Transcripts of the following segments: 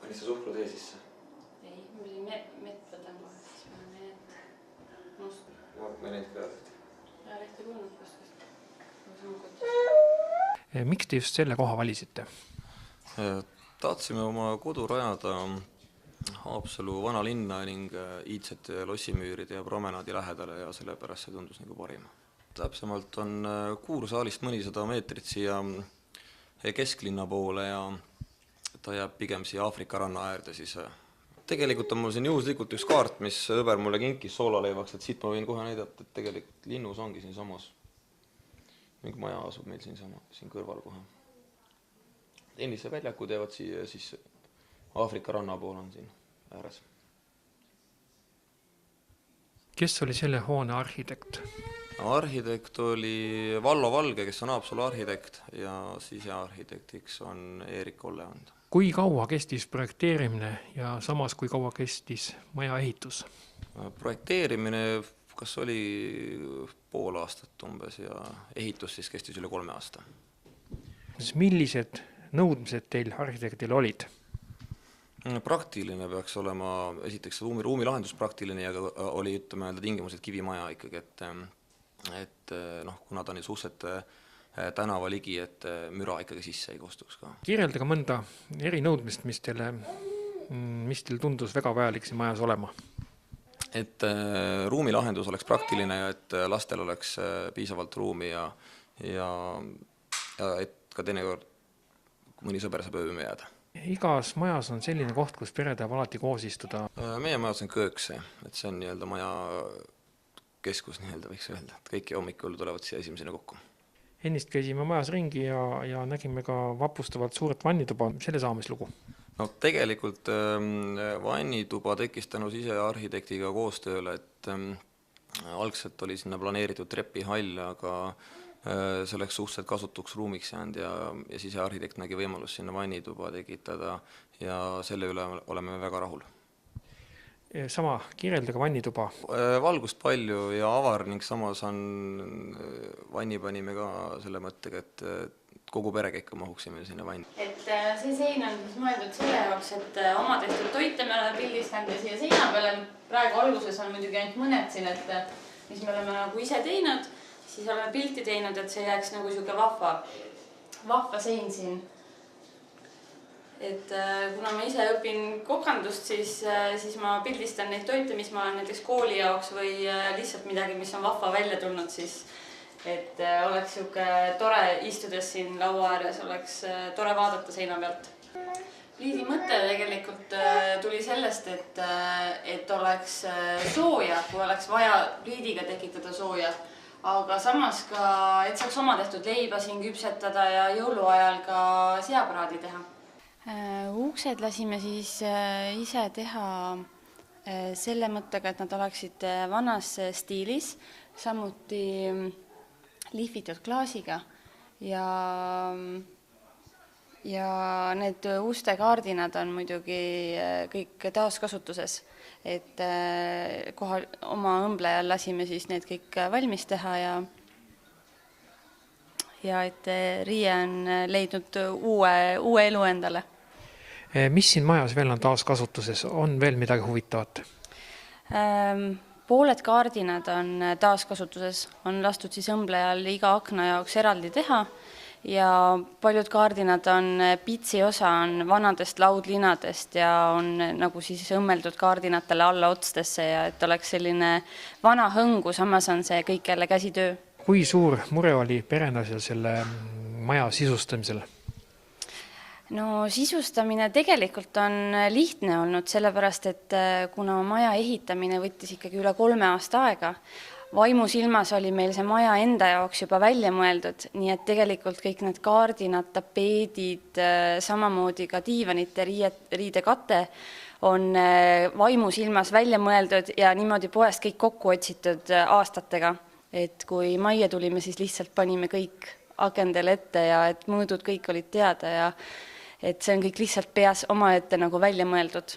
Panid sa suhkrutee sisse? Ei, ma pidin mett võtan kohe, siis ma olen must. Ma neid ka lehti. Ja lehti kuulnud kuskist. Miks te just selle koha valisite? Tahtsime oma kodu rajada Haapsalu vana linna ning iidsete lossimüüride ja promenaadi lähedale ja sellepärast see tundus nagu parim. Täpsemalt on Kuursaalist mõnisada meetrit siia kesklinna poole ja ta jääb pigem siia Aafrika ranna äärde. Siis tegelikult on mul siin juhuslikult üks kaart, mis õber mulle kinkis soolaleivaks, et siit ma võin kohe näidata, et tegelikult linnus ongi siin samas. Mingi maja asub meil siin kõrval kohe. Tennise väljakud jäävad siia, siis Aafrika ranna pool on siin ääres. Kes oli selle hoone arhitekt? Arhitekt oli Vallo Valge, kes on Haapsalu arhitekt ja sisearhitektiks on Erik Olleand. Kui kaua kestis projekteerimine ja samas kui kaua kestis maja ehitus? Projekteerimine kas oli pool aastat umbes ja ehitus siis kestis üle 3 aasta. Millised nõudmised teil arhitektil olid? Praktiline peaks olema, esiteks ruumi lahendus praktiline ja oli tingimused kivimaja ikkagi, et kuna ta on suhteliselt tänava ligi, et müra ikkagi sisse ei kostuks ka. Kirjeldage mõnda erinõudmist, mis teil tundus väga vajalik siin majas olema? Et ruumi lahendus oleks praktiline ja et lastel oleks piisavalt ruumi ja et ka teinekord mõni sõber saab ööme jääda. Igas majas on selline koht, kus pere tahab alati koos istuda. Meie majas on kööks, et see on maja keskus, võiks öelda, et kõik hommikul tulevad siia esimesena kokku. Ennist käisime majas ringi ja nägime ka vapustavalt suuret vannituba. Selle saamislugu? No tegelikult vannituba tekkis tänu sisearhitektiga koostööle, et algselt oli sinna planeeritud trepihall, aga see oleks suhteliselt kasutuks ruumiks jäänud ja sisearhitekt nägi võimalus sinna vannituba tekitada ja selle üle oleme väga rahul. Sama kirjeldage vannituba. Valgust palju ja avar ning samas vanni panime ka selle mõttega, et kogu perekäiku mahuksime sinna vanni. Et see sein on mõeldud selle jaoks, et oma tehtud toite me oleme pildistanud ja siia seina peale. Praegu alguses on muidugi ainult mõned siin, mis me oleme nagu ise teinud, siis oleme pilti teinud, et see jääks nagu siuke vahva sein siin. Et kuna ma ise õpin kokandust, siis ma pildistan neid toite, mis ma olen näiteks kooli jaoks või lihtsalt midagi, mis on vahva välja tulnud, siis et oleks siuke tore istudes siin laua ääres, oleks tore vaadata seina pealt. Pliidi mõte tegelikult tuli sellest, et oleks sooja, kui oleks vaja pliidiga tekitada sooja, aga samas ka, et saaks oma tehtud leiba siin küpsetada ja jõuluajal ka seapraadi teha. Uksed lasime siis ise teha selle mõttega, et nad oleksid vanas stiilis, samuti lihvitud klaasiga ja need uste kaardinad on muidugi kõik taaskasutuses, et kohal oma õmblejal lasime siis need kõik valmis teha ja et riie on leidnud uue elu endale. Mis siin majas veel on taaskasutuses? On veel midagi huvitavat? Pooled kaardinad on taaskasutuses, on lastud siis õmblejal iga akna jaoks eraldi teha ja paljud kaardinad on pitsi osa on vanadest laudlinadest ja on nagu siis õmmeldud kaardinatele alla otstesse ja et oleks selline vana hõngu, samas on see kõik jälle käsitöö. Kui suur mure oli perenasel selle maja sisustamisel? No sisustamine tegelikult on lihtne olnud, sellepärast, et kuna maja ehitamine võttis ikkagi üle 3 aasta aega, vaimusilmas oli meil see maja enda jaoks juba välja mõeldud, nii et tegelikult kõik need kaardinad, tapeedid, samamoodi ka diivanite riidekate on vaimusilmas välja mõeldud ja niimoodi poest kõik kokku otsitud aastatega. Et kui majja tulime, siis lihtsalt panime kõik akendele ette ja et mõõdud kõik olid teada ja et see on kõik lihtsalt peas oma ette nagu välja mõeldud.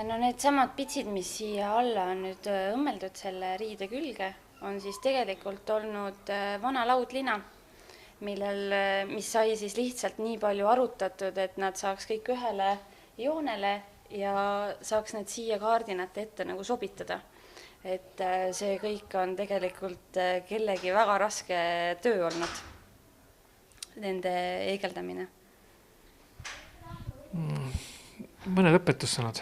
No need samad pitsid, mis siia alla on nüüd õmmeldud selle riide külge, on siis tegelikult olnud vana laudlina, mis sai siis lihtsalt nii palju arutatud, et nad saaks kõik ühele joonele ja saaks need siia kaardinate ette nagu sobitada. Et see kõik on tegelikult kellegi väga raske töö olnud, nende heegeldamine. Mõned õpetussõnad.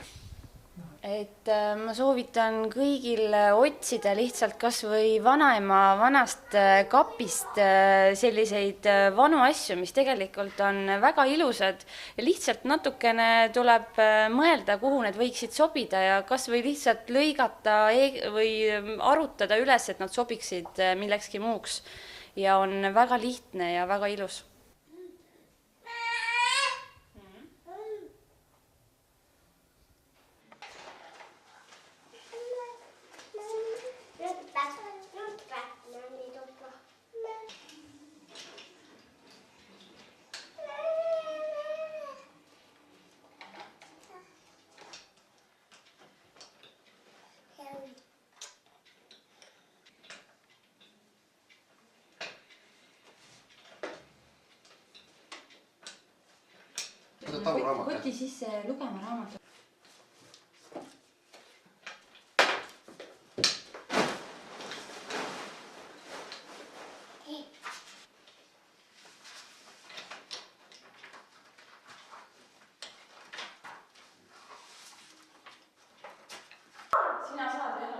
Et ma soovitan kõigil otsida lihtsalt kas või vanaema vanast kapist selliseid vanu asju, mis tegelikult on väga ilusad ja lihtsalt natukene tuleb mõelda, kuhu need võiksid sobida ja kas või lihtsalt lõigata või arutada üles, et nad sobiksid millekski muuks ja on väga lihtne ja väga ilus. Koti sisse lugema raamatu. Sina saad jah.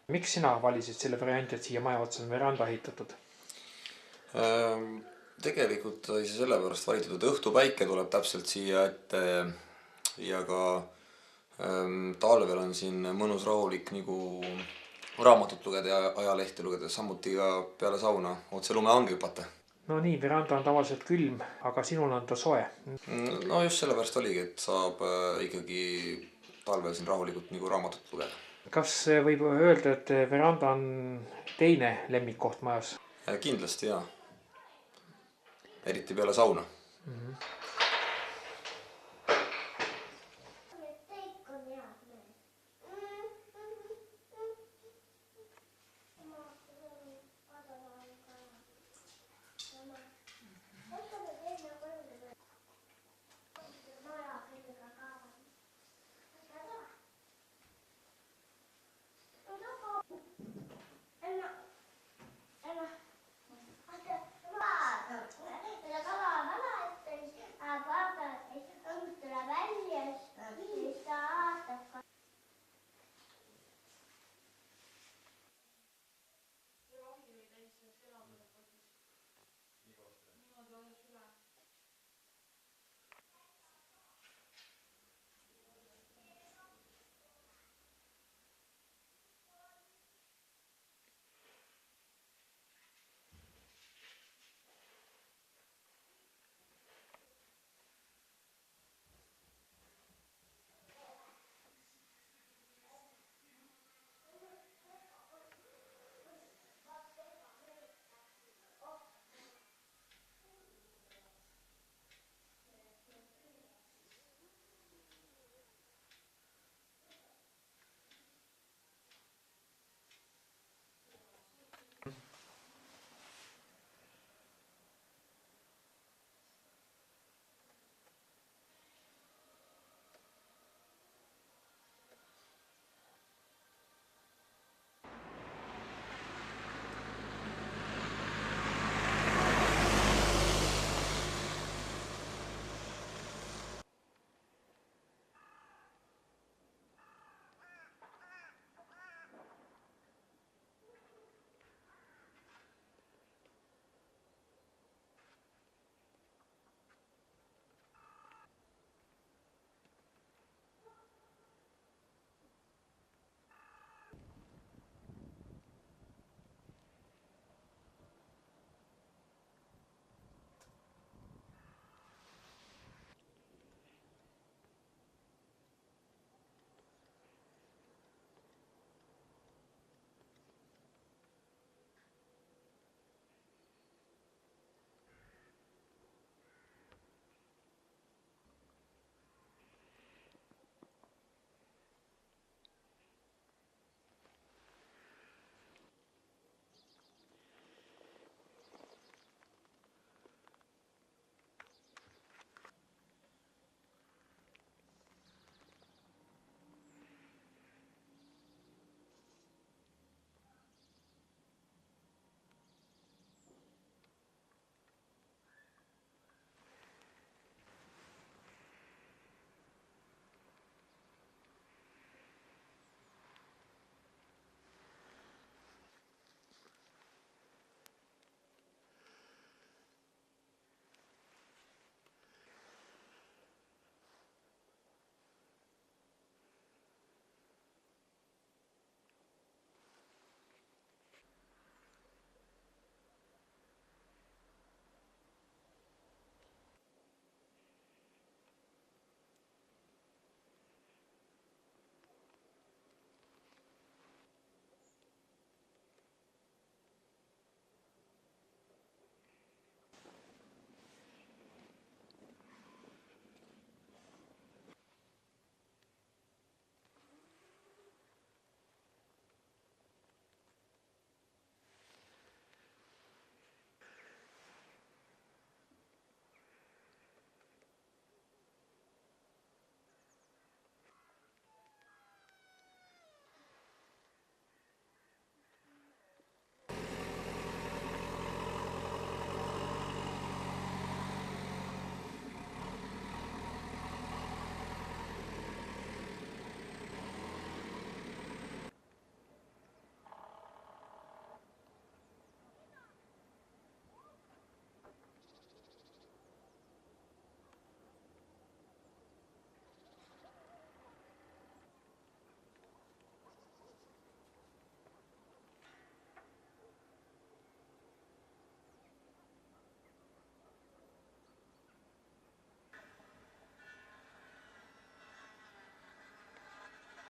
Miks sina valisid selle varianti, et siia maja otsa on veranda ehitatud? Tegelikult oli see sellepärast valitud, et õhtupäike tuleb täpselt siia ette ja ka talvel on siin mõnus rahulik nagu raamatut lugeda ja ajalehti lugeda, samuti ka peale sauna otse lumehange hüpata. No nii, veranda on tavaliselt külm, aga sinul on ta soe. No just sellepärast oligi, et saab ikkagi talvel siin rahulikult nagu raamatut lugeda. Kas võib öelda, et veranda on teine lemmikkoht majas? Kindlasti jaa. Eriti peale sauna.